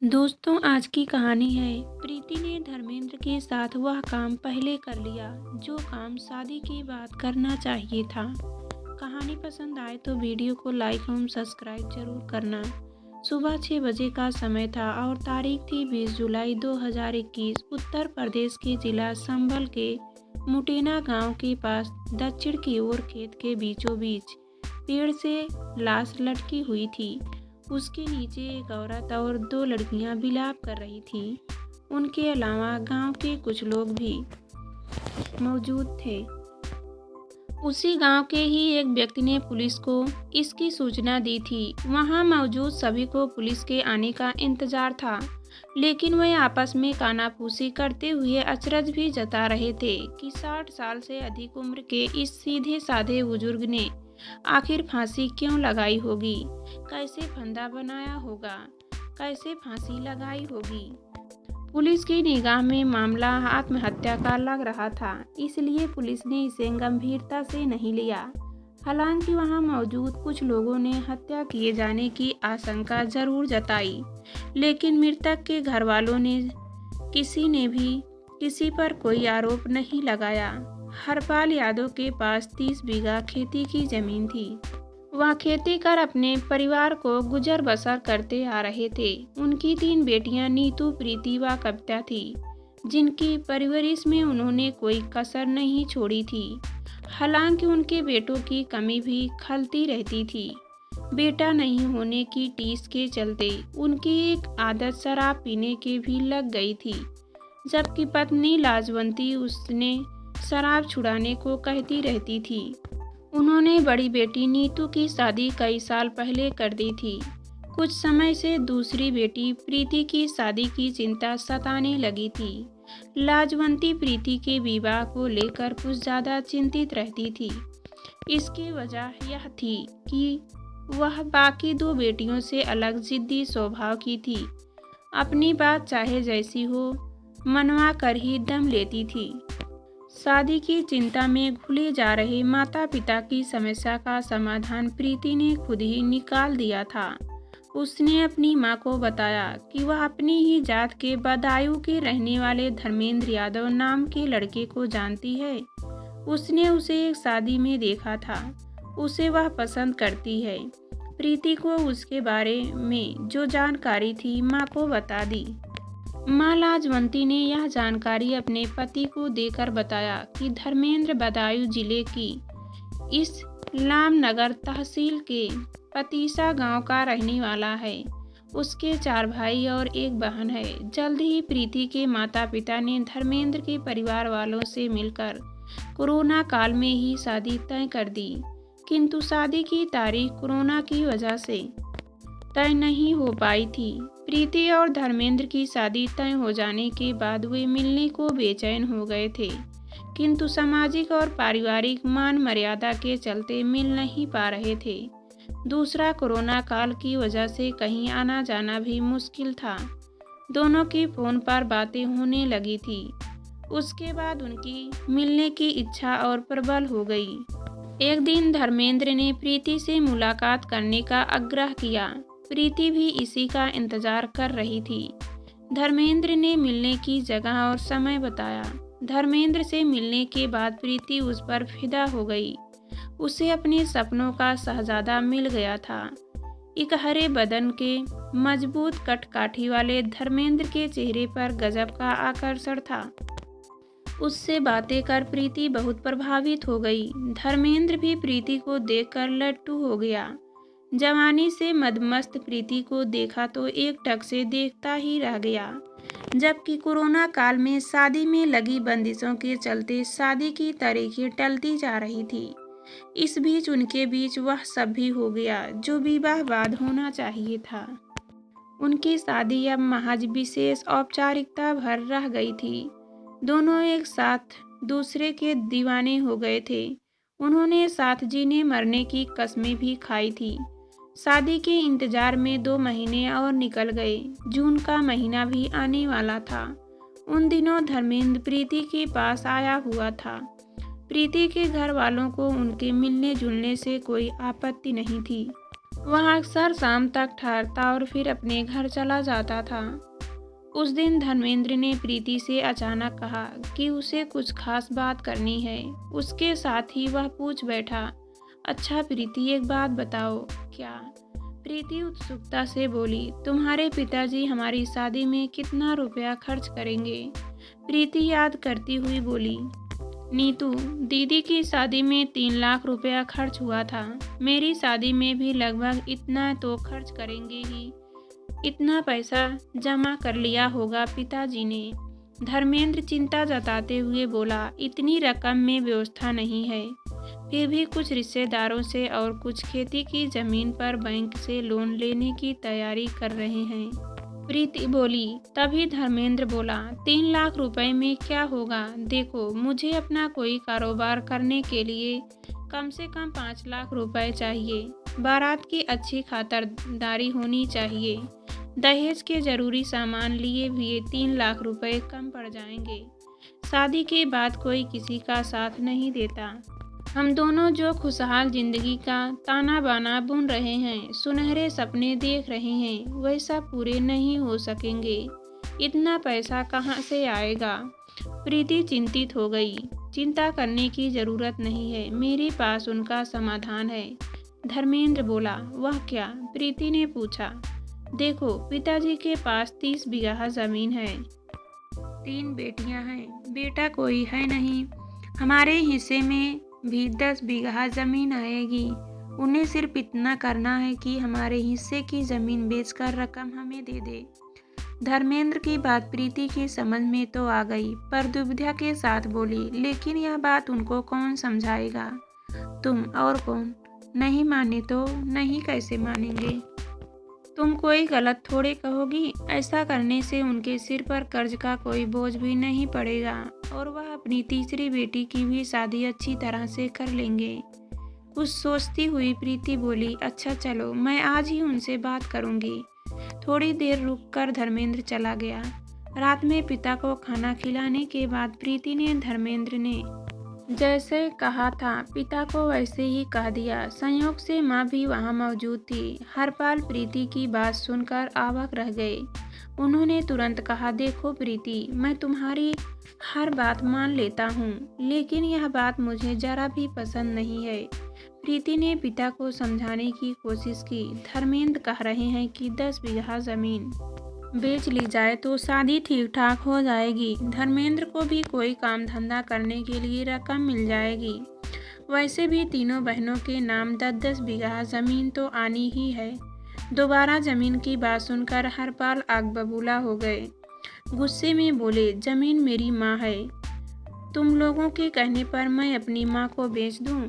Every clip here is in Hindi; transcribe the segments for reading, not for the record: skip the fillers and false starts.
दोस्तों, आज की कहानी है प्रीति ने धर्मेंद्र के साथ वह काम पहले कर लिया जो काम शादी के बाद करना चाहिए था। कहानी पसंद आए तो वीडियो को लाइक एवं सब्सक्राइब जरूर करना। सुबह 6 बजे का समय था और तारीख थी 20 जुलाई 2021। उत्तर प्रदेश के जिला संभल के मुटेना गांव के पास दक्षिण की ओर खेत के बीचों बीच पेड़ से लाश लटकी हुई थी। उसके नीचे एक औरत और 2 लड़कियां विलाप कर रही थीं। उनके अलावा गांव के कुछ लोग भी मौजूद थे। उसी गांव के ही एक व्यक्ति ने पुलिस को इसकी सूचना दी थी। वहां मौजूद सभी को पुलिस के आने का इंतजार था, लेकिन वे आपस में कानाफूसी करते हुए अचरज भी जता रहे थे कि 60 साल से अधिक उम्र के इस सीधे साधे बुजुर्ग ने आखिर फांसी क्यों लगाई होगी, कैसे फंदा बनाया होगा, कैसे फांसी लगाई होगी। पुलिस की निगाह में मामला आत्महत्या का लग रहा था, इसलिए पुलिस ने इसे गंभीरता से नहीं लिया। हालांकि वहां मौजूद कुछ लोगों ने हत्या किए जाने की आशंका जरूर जताई, लेकिन मृतक के घर वालों ने किसी ने भी किसी पर कोई आरोप नहीं लगाया। हरपाल यादव के पास 30 बीघा खेती की जमीन थी। वह खेती कर अपने परिवार को गुजर बसर करते आ रहे थे। उनकी 3 बेटियां नीतू, प्रीति व कविता थी, जिनकी परवरिश में उन्होंने कोई कसर नहीं छोड़ी थी। हालांकि उनके बेटों की कमी भी खलती रहती थी। बेटा नहीं होने की टीस के चलते उनकी एक आदत शराब पीने की भी लग गई थी, जबकि पत्नी लाजवंती उसने शराब छुड़ाने को कहती रहती थी। उन्होंने बड़ी बेटी नीतू की शादी कई साल पहले कर दी थी। कुछ समय से दूसरी बेटी प्रीति की शादी की चिंता सताने लगी थी। लाजवंती प्रीति के विवाह को लेकर कुछ ज़्यादा चिंतित रहती थी। इसकी वजह यह थी कि वह बाकी 2 बेटियों से अलग जिद्दी स्वभाव की थी। अपनी बात चाहे जैसी हो मनवा कर ही दम लेती थी। शादी की चिंता में घुले जा रहे माता पिता की समस्या का समाधान प्रीति ने खुद ही निकाल दिया था। उसने अपनी मां को बताया कि वह अपनी ही जात के बदायूं के रहने वाले धर्मेंद्र यादव नाम के लड़के को जानती है। उसने उसे एक शादी में देखा था, उसे वह पसंद करती है। प्रीति को उसके बारे में जो जानकारी थी मां को बता दी। मां लाजवंती ने यह जानकारी अपने पति को देकर बताया कि धर्मेंद्र बदायूं जिले की इस लामनगर तहसील के पतीसा गांव का रहने वाला है। उसके 4 भाई और 1 बहन है। जल्द ही प्रीति के माता पिता ने धर्मेंद्र के परिवार वालों से मिलकर कोरोना काल में ही शादी तय कर दी, किंतु शादी की तारीख कोरोना की वजह से तय नहीं हो पाई थी। प्रीति और धर्मेंद्र की शादी तय हो जाने के बाद वे मिलने को बेचैन हो गए थे, किंतु सामाजिक और पारिवारिक मान मर्यादा के चलते मिल नहीं पा रहे थे। दूसरा, कोरोना काल की वजह से कहीं आना जाना भी मुश्किल था। दोनों की फोन पर बातें होने लगी थी। उसके बाद उनकी मिलने की इच्छा और प्रबल हो गई। एक दिन धर्मेंद्र ने प्रीति से मुलाकात करने का आग्रह किया। प्रीति भी इसी का इंतजार कर रही थी। धर्मेंद्र ने मिलने की जगह और समय बताया। धर्मेंद्र से मिलने के बाद प्रीति उस पर फिदा हो गई। उसे अपने सपनों का शहजादा मिल गया था। एक हरे बदन के मजबूत कटकाठी वाले धर्मेंद्र के चेहरे पर गजब का आकर्षण था। उससे बातें कर प्रीति बहुत प्रभावित हो गई। धर्मेंद्र भी प्रीति को देखकर लट्टू हो गया। जवानी से मदमस्त प्रीति को देखा तो एक टक से देखता ही रह गया। जबकि कोरोना काल में शादी में लगी बंदिशों के चलते शादी की तारीखें टलती जा रही थी। इस बीच उनके बीच वह सब भी हो गया जो विवाह बाद होना चाहिए था। उनकी शादी अब महज विशेष औपचारिकता भर रह गई थी। दोनों एक साथ दूसरे के दीवाने हो गए थे। उन्होंने साथ जीने मरने की कस्में भी खाई थी। शादी के इंतजार में 2 महीने और निकल गए। जून का महीना भी आने वाला था। उन दिनों धर्मेंद्र प्रीति के पास आया हुआ था। प्रीति के घर वालों को उनके मिलने जुलने से कोई आपत्ति नहीं थी। वह अक्सर शाम तक ठहरता और फिर अपने घर चला जाता था। उस दिन धर्मेंद्र ने प्रीति से अचानक कहा कि उसे कुछ खास बात करनी है। उसके साथ ही वह पूछ बैठा, अच्छा प्रीति, एक बात बताओ। क्या? प्रीति उत्सुकता से बोली, तुम्हारे पिताजी हमारी शादी में कितना रुपया खर्च करेंगे? प्रीति याद करती हुई बोली, नीतू, दीदी की शादी में 3 लाख रुपया खर्च हुआ था। मेरी शादी में भी लगभग इतना तो खर्च करेंगे ही। इतना पैसा जमा कर लिया होगा पिताजी ने। धर्मेंद्र चिंता जताते हुए बोला, इतनी रकम में व्यवस्था नहीं है। फिर भी कुछ रिश्तेदारों से और कुछ खेती की जमीन पर बैंक से लोन लेने की तैयारी कर रहे हैं। प्रीति बोली। तभी धर्मेंद्र बोला, 3 लाख रुपए में क्या होगा? देखो, मुझे अपना कोई कारोबार करने के लिए कम से कम 5 लाख रुपए चाहिए। बारात की अच्छी खातिरदारी होनी चाहिए। दहेज के जरूरी सामान लिए हुए 3 लाख रुपए कम पड़ जाएंगे। शादी के बाद कोई किसी का साथ नहीं देता। हम दोनों जो खुशहाल जिंदगी का ताना बाना बुन रहे हैं, सुनहरे सपने देख रहे हैं, वैसा पूरे नहीं हो सकेंगे। इतना पैसा कहाँ से आएगा? प्रीति चिंतित हो गई। चिंता करने की जरूरत नहीं है, मेरे पास उनका समाधान है। धर्मेंद्र बोला। वह क्या? प्रीति ने पूछा। देखो, पिताजी के पास 30 बीघा जमीन है, 3 बेटियां हैं, बेटा कोई है नहीं। हमारे हिस्से में भी 10 बीघा जमीन आएगी। उन्हें सिर्फ इतना करना है कि हमारे हिस्से की जमीन बेचकर रकम हमें दे दे। धर्मेंद्र की बात प्रीति की समझ में तो आ गई, पर दुविधा के साथ बोली, लेकिन यह बात उनको कौन समझाएगा? तुम और कौन? नहीं माने तो नहीं, कैसे मानेंगे? तुम कोई गलत थोड़े कहोगी। ऐसा करने से उनके सिर पर कर्ज का कोई बोझ भी नहीं पड़ेगा और वह अपनी तीसरी बेटी की भी शादी अच्छी तरह से कर लेंगे। कुछ सोचती हुई प्रीति बोली, अच्छा चलो, मैं आज ही उनसे बात करूंगी। थोड़ी देर रुककर धर्मेंद्र चला गया। रात में पिता को खाना खिलाने के बाद प्रीति ने धर्मेंद्र ने जैसे कहा था पिता को वैसे ही कह दिया। संयोग से माँ भी वहाँ मौजूद थी। हरपाल प्रीति की बात सुनकर अवाक रह गए। उन्होंने तुरंत कहा, देखो प्रीति, मैं तुम्हारी हर बात मान लेता हूँ, लेकिन यह बात मुझे जरा भी पसंद नहीं है। प्रीति ने पिता को समझाने की कोशिश की। धर्मेंद्र कह रहे हैं कि 10 बीघा जमीन बेच ली जाए तो शादी ठीक ठाक हो जाएगी। धर्मेंद्र को भी कोई काम धंधा करने के लिए रकम मिल जाएगी। वैसे भी तीनों बहनों के नाम 10-10 बीघा जमीन तो आनी ही है। दोबारा जमीन की बात सुनकर हरपाल आग बबूला हो गए। गुस्से में बोले, जमीन मेरी माँ है। तुम लोगों के कहने पर मैं अपनी माँ को बेच दूँ?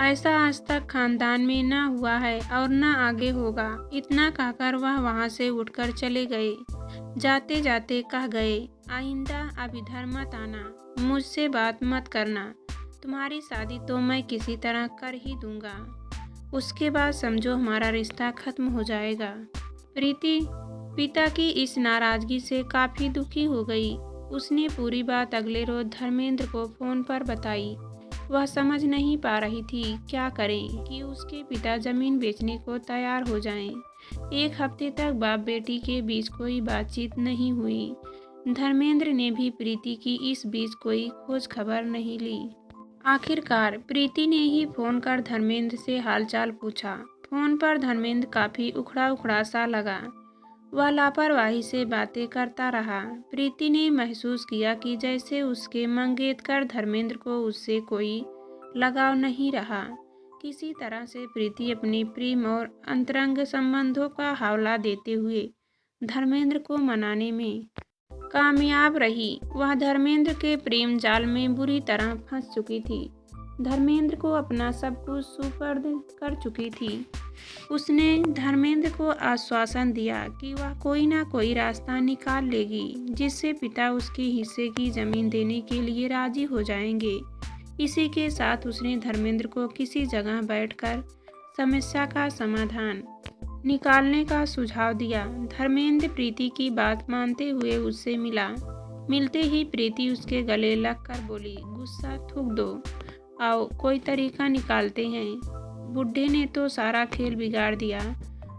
ऐसा आज तक खानदान में ना हुआ है और ना आगे होगा। इतना कहकर वह वहाँ से उठकर चले गए। जाते जाते कह गए, आइंदा अब इधर मत आना, मुझसे बात मत करना। तुम्हारी शादी तो मैं किसी तरह कर ही दूंगा, उसके बाद समझो हमारा रिश्ता खत्म हो जाएगा। प्रीति पिता की इस नाराजगी से काफ़ी दुखी हो गई। उसने पूरी बात अगले रोज धर्मेंद्र को फ़ोन पर बताई। वह समझ नहीं पा रही थी क्या करें कि उसके पिता जमीन बेचने को तैयार हो जाएं। 1 हफ्ते तक बाप बेटी के बीच कोई बातचीत नहीं हुई। धर्मेंद्र ने भी प्रीति की इस बीच कोई खोज खबर नहीं ली। आखिरकार प्रीति ने ही फ़ोन कर धर्मेंद्र से हालचाल पूछा। फ़ोन पर धर्मेंद्र काफ़ी उखड़ा उखड़ा सा लगा। वह लापरवाही से बातें करता रहा। प्रीति ने महसूस किया कि जैसे उसके मंगेतर धर्मेंद्र को उससे कोई लगाव नहीं रहा। किसी तरह से प्रीति अपने प्रेम और अंतरंग संबंधों का हवाला देते हुए धर्मेंद्र को मनाने में कामयाब रही। वह धर्मेंद्र के प्रेम जाल में बुरी तरह फंस चुकी थी। धर्मेंद्र को अपना सब कुछ सुपर्द कर चुकी थी। उसने धर्मेंद्र को आश्वासन दिया कि वह कोई ना कोई रास्ता निकाल लेगी जिससे पिता उसके हिस्से की जमीन देने के लिए राजी हो जाएंगे। इसी के साथ उसने धर्मेंद्र को किसी जगह बैठकर समस्या का समाधान निकालने का सुझाव दिया। धर्मेंद्र प्रीति की बात मानते हुए उससे मिला। मिलते ही प्रीति उसके गले लगकर बोली, गुस्सा थूक दो, आओ कोई तरीका निकालते हैं। बुढ़े ने तो सारा खेल बिगाड़ दिया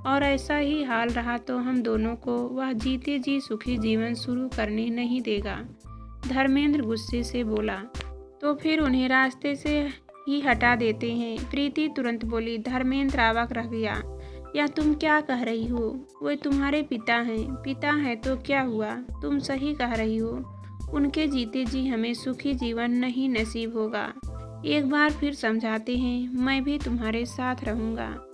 और ऐसा ही हाल रहा तो हम दोनों को वह जीते जी सुखी जीवन शुरू करने नहीं देगा। धर्मेंद्र गुस्से से बोला। तो फिर उन्हें रास्ते से ही हटा देते हैं। प्रीति तुरंत बोली। धर्मेंद्र अवाक रह गया। यह तुम क्या कह रही हो? वे तुम्हारे पिता हैं। पिता हैं तो क्या हुआ? तुम सही कह रही हो। उनके जीते जी हमें सुखी जीवन नहीं नसीब होगा। एक बार फिर समझाते हैं, मैं भी तुम्हारे साथ रहूँगा।